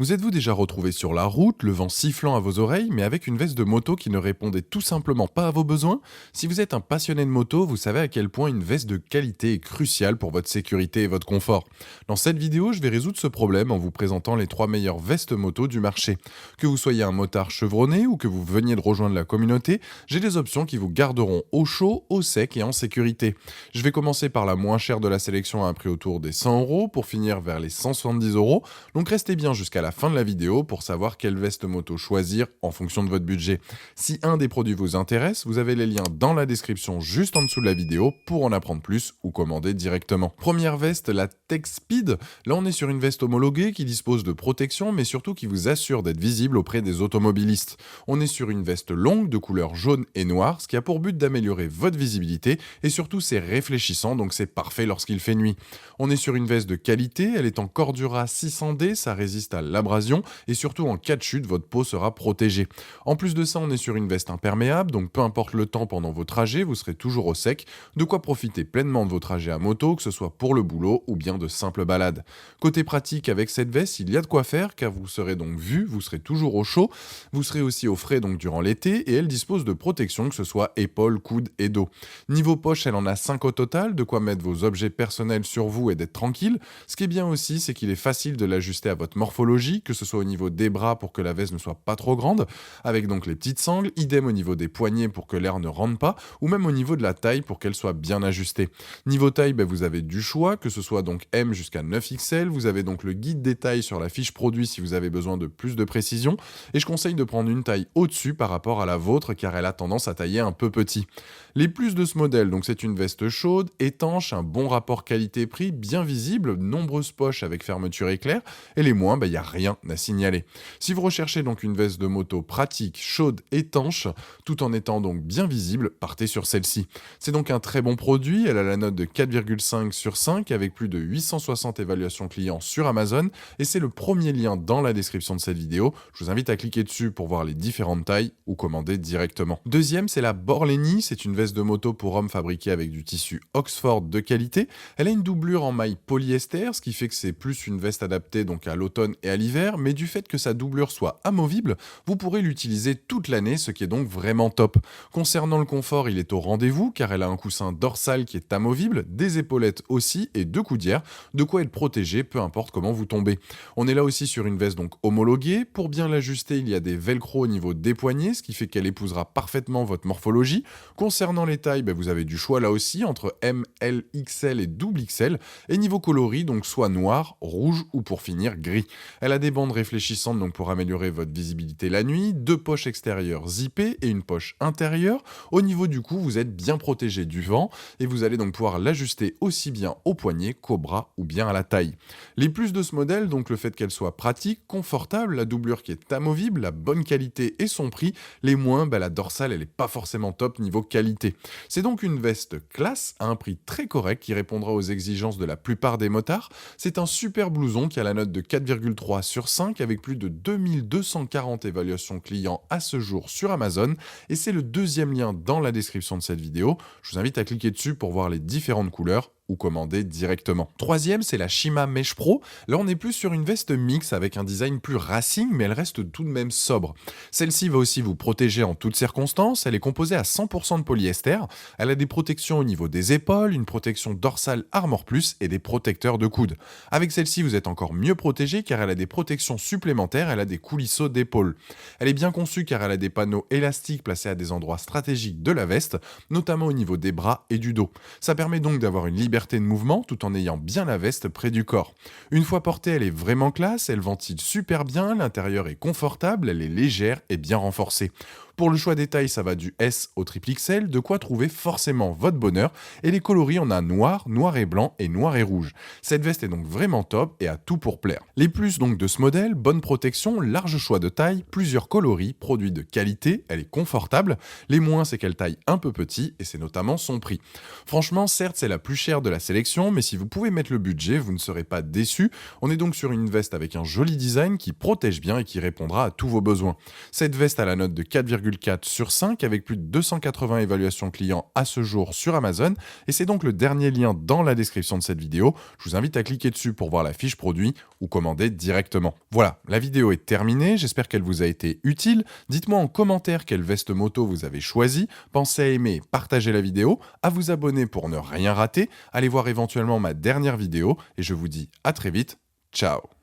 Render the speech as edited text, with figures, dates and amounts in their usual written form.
Vous êtes-vous déjà retrouvé sur la route, le vent sifflant à vos oreilles, mais avec une veste de moto qui ne répondait tout simplement pas à vos besoins? Si vous êtes un passionné de moto, vous savez à quel point une veste de qualité est cruciale pour votre sécurité et votre confort. Dans cette vidéo, je vais résoudre ce problème en vous présentant les 3 meilleures vestes moto du marché. Que vous soyez un motard chevronné ou que vous veniez de rejoindre la communauté, j'ai des options qui vous garderont au chaud, au sec et en sécurité. Je vais commencer par la moins chère de la sélection à un prix autour des 100 € pour finir vers les 170 €. Donc restez bien jusqu'à la fin de la vidéo pour savoir quelle veste moto choisir en fonction de votre budget. Si un des produits vous intéresse, vous avez les liens dans la description juste en dessous de la vidéo pour en apprendre plus ou commander directement. Première veste, la Tech Speed. Là on est sur une veste homologuée qui dispose de protection mais surtout qui vous assure d'être visible auprès des automobilistes. On est sur une veste longue de couleur jaune et noire, ce qui a pour but d'améliorer votre visibilité et surtout c'est réfléchissant donc c'est parfait lorsqu'il fait nuit. On est sur une veste de qualité, elle est en Cordura 600D, ça résiste à l'abrasion et surtout en cas de chute, votre peau sera protégée. En plus de ça, on est sur une veste imperméable, donc peu importe le temps pendant vos trajets, vous serez toujours au sec, de quoi profiter pleinement de vos trajets à moto, que ce soit pour le boulot ou bien de simples balades. Côté pratique, avec cette veste, il y a de quoi faire car vous serez donc vu, vous serez toujours au chaud, vous serez aussi au frais donc durant l'été et elle dispose de protection que ce soit épaules, coudes et dos. Niveau poche, elle en a 5 au total, de quoi mettre vos objets personnels sur vous et d'être tranquille. Ce qui est bien aussi, c'est qu'il est facile de l'ajuster à votre morphologie, que ce soit au niveau des bras pour que la veste ne soit pas trop grande, avec donc les petites sangles, idem au niveau des poignets pour que l'air ne rentre pas, ou même au niveau de la taille pour qu'elle soit bien ajustée. Niveau taille, vous avez du choix, que ce soit donc M jusqu'à 9XL, vous avez donc le guide des tailles sur la fiche produit si vous avez besoin de plus de précision, et je conseille de prendre une taille au-dessus par rapport à la vôtre car elle a tendance à tailler un peu petit. Les plus de ce modèle, donc c'est une veste chaude, étanche, un bon rapport qualité-prix, bien visible, nombreuses poches avec fermeture éclair, et les moins, il n'y a rien à signaler. Si vous recherchez donc une veste de moto pratique, chaude, étanche, tout en étant donc bien visible, partez sur celle-ci. C'est donc un très bon produit, elle a la note de 4,5 sur 5 avec plus de 860 évaluations clients sur Amazon, et c'est le premier lien dans la description de cette vidéo. Je vous invite à cliquer dessus pour voir les différentes tailles ou commander directement. Deuxième, c'est la Borleni, c'est une veste de moto pour hommes fabriquée avec du tissu Oxford de qualité. Elle a une doublure en maille polyester, ce qui fait que c'est plus une veste adaptée donc à l'automne et à l'hiver, mais du fait que sa doublure soit amovible, vous pourrez l'utiliser toute l'année, ce qui est donc vraiment top. Concernant le confort, il est au rendez-vous car elle a un coussin dorsal qui est amovible, des épaulettes aussi et 2 coudières, de quoi être protégé peu importe comment vous tombez. On est là aussi sur une veste donc homologuée. Pour bien l'ajuster, il y a des velcro au niveau des poignets, ce qui fait qu'elle épousera parfaitement votre morphologie. Concernant les tailles, vous avez du choix là aussi entre M, L, XL et double XL. Et niveau coloris, donc soit noir, rouge ou pour finir gris. Elle a des bandes réfléchissantes donc pour améliorer votre visibilité la nuit, 2 poches extérieures zippées et une poche intérieure. Au niveau du cou, vous êtes bien protégé du vent et vous allez donc pouvoir l'ajuster aussi bien au poignet qu'au bras ou bien à la taille. Les plus de ce modèle, donc le fait qu'elle soit pratique, confortable, la doublure qui est amovible, la bonne qualité et son prix. Les moins, la dorsale elle est pas forcément top niveau qualité. C'est donc une veste classe à un prix très correct qui répondra aux exigences de la plupart des motards. C'est un super blouson qui a la note de 4,3 sur 5 avec plus de 2240 évaluations clients à ce jour sur Amazon et c'est le deuxième lien dans la description de cette vidéo. Je vous invite à cliquer dessus pour voir les différentes couleurs ou commander directement. Troisième, c'est la Shima Mesh Pro. Là, on est plus sur une veste mix avec un design plus racing, mais elle reste tout de même sobre. Celle-ci va aussi vous protéger en toutes circonstances. Elle est composée à 100% de polyester. Elle a des protections au niveau des épaules, une protection dorsale Armor Plus et des protecteurs de coude. Avec celle-ci, vous êtes encore mieux protégé car elle a des protections supplémentaires. Elle a des coulisseaux d'épaule. Elle est bien conçue car elle a des panneaux élastiques placés à des endroits stratégiques de la veste, notamment au niveau des bras et du dos. Ça permet donc d'avoir une liberté de mouvement tout en ayant bien la veste près du corps. Une fois portée, elle est vraiment classe, elle ventile super bien, l'intérieur est confortable, elle est légère et bien renforcée. Pour le choix des tailles, ça va du S au triple XL, de quoi trouver forcément votre bonheur. Et les coloris, on a noir, noir et blanc et noir et rouge. Cette veste est donc vraiment top et a tout pour plaire. Les plus donc de ce modèle, bonne protection, large choix de taille, plusieurs coloris, produit de qualité, elle est confortable. Les moins, c'est qu'elle taille un peu petit et c'est notamment son prix. Franchement, certes, c'est la plus chère de la sélection, mais si vous pouvez mettre le budget, vous ne serez pas déçus. On est donc sur une veste avec un joli design qui protège bien et qui répondra à tous vos besoins. Cette veste a la note de 4,5 4,4 sur 5 avec plus de 280 évaluations clients à ce jour sur Amazon. Et c'est donc le dernier lien dans la description de cette vidéo. Je vous invite à cliquer dessus pour voir la fiche produit ou commander directement. Voilà, la vidéo est terminée. J'espère qu'elle vous a été utile. Dites-moi en commentaire quelle veste moto vous avez choisi. Pensez à aimer, partager la vidéo, à vous abonner pour ne rien rater. Allez voir éventuellement ma dernière vidéo et je vous dis à très vite. Ciao.